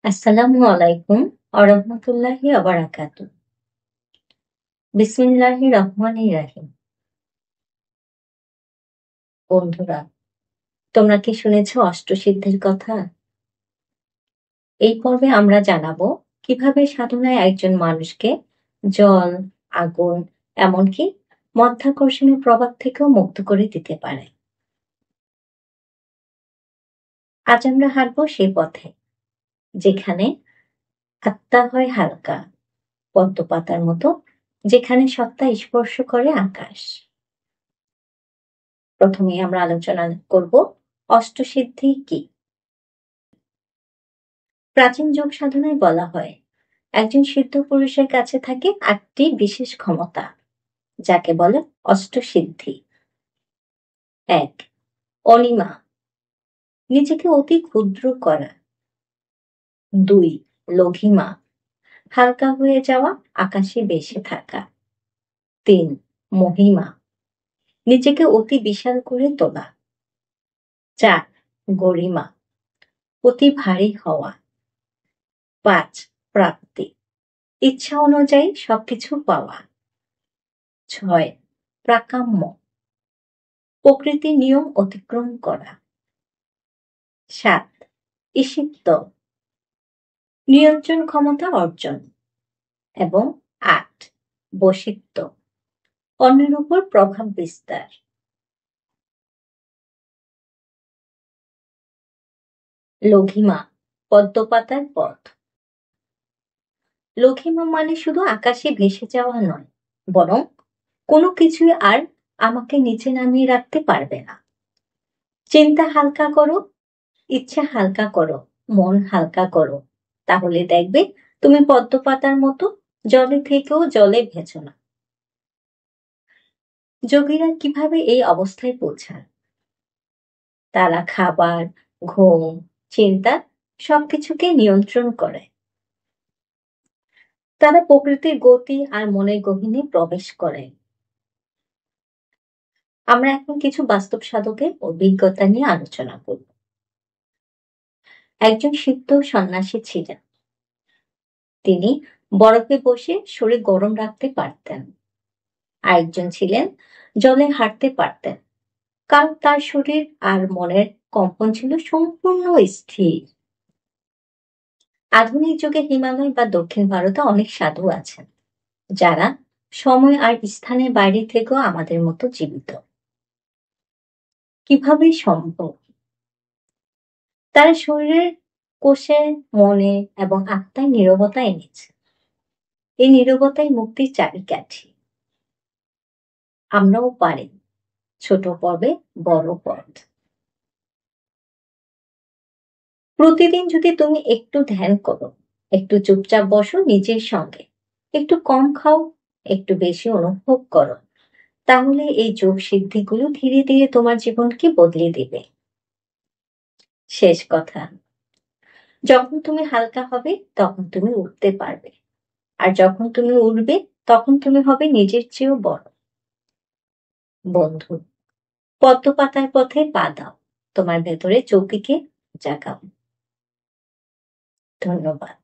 আসসালামু আলাইকুম ওয়া বারাকাতুহু। বিসমিল্লাহির রহমানির রহিম। বন্ধুরা, তোমরা কি শুনেছ অষ্টসিদ্ধির কথা? এই পর্বে আমরা জানাবো কিভাবে সাধনায় একজন মানুষকে জল, আগুন, এমনকি মাধ্যাকর্ষণের প্রভাব থেকেও মুক্ত করে দিতে পারে। আজ আমরা হাঁটবো সেই পথে, যেখানে আত্মা হয় হালকা, পদ্ম পাতার মতো, যেখানে সত্তা স্পর্শ করে আকাশ। প্রথমেই আমরা আলোচনা করব অষ্টসিদ্ধি কি। প্রাচীন যোগ সাধনায় বলা হয় একজন সিদ্ধ পুরুষের কাছে থাকে ৮টি বিশেষ ক্ষমতা, যাকে বলে অষ্টসিদ্ধি। ১. অনিমা, নিজেকে অতি ক্ষুদ্র করা। ২. লঘিমা, হালকা হয়ে যাওয়া, আকাশে ভেসে থাকা। ৩. মহিমা, নিজেকে অতি বিশাল করে তোলা। ৪. গরিমা, অতি ভারী হওয়া। ৫. প্রাপ্তি, ইচ্ছা অনুযায়ী সবকিছু পাওয়া। ৬. প্রাকাম্য, প্রকৃতির নিয়ম অতিক্রম করা। ৭. ঈশিত্ব, নিয়ন্ত্রণ ক্ষমতা অর্জন। এবং ৮. বশিত্ব, অন্যের উপর প্রভাব বিস্তার। লঘিমা, পদ্মপাতার পথ। লঘিমা মানে শুধু আকাশে ভেসে যাওয়া নয়, বরং কোনো কিছুই আর আমাকে নিচে নামিয়ে রাখতে পারবে না। চিন্তা হালকা করো, ইচ্ছা হালকা করো, মন হালকা করো, তাহলে দেখবে তুমি পদ্মপাতার মতো জলে থেকেও জলে ভেসো না। যোগীরা কিভাবে এই অবস্থায় পৌঁছান? তারা খাবার, ঘুম, চিন্তা সবকিছুকে নিয়ন্ত্রণ করে। তারা প্রকৃতির গতি আর মনের গহীনে প্রবেশ করে। আমরা এখন কিছু বাস্তব সাধকের অভিজ্ঞতা নিয়ে আলোচনা করব। একজন সিদ্ধ সন্ন্যাসী ছিলেন। তিনি বরফে বসে শরীর গরম রাখতে পারতেন। আরেকজন ছিলেন জলে হাঁটতে পারতেন, কারণ তার শরীর আর মনের কম্পন ছিল সম্পূর্ণ স্থির। আধুনিক যুগে হিমালয় বা দক্ষিণ ভারতে অনেক সাধু আছেন, যারা সময় আর স্থানের বাইরে থেকেও আমাদের মতো জীবিত। কিভাবে সম্ভব? তারা শরীরের কোষে, মনে এবং আত্মায় নীরবতা এনেছে। এই নীরবতাই মুক্তির চাবিকাঠি। আমরাও পারি, ছোট পর্বে বড় পথ। প্রতিদিন যদি তুমি একটু ধ্যান করো, একটু চুপচাপ বসো নিজের সঙ্গে, একটু কম খাও, একটু বেশি অনুভব করো, তাহলে এই যোগ সিদ্ধিগুলো ধীরে ধীরে তোমার জীবনকে বদলে দিবে। শেষ কথা, যখন তুমি হালকা হবে তখন তুমি উঠতে পারবে, আর যখন তুমি উঠবে তখন তুমি হবে নিজের চেয়েও বড়। বন্ধু, পদ্ম পাতার পথে পা দাও, তোমার ভেতরে চৌকিকে জাগাও। ধন্যবাদ।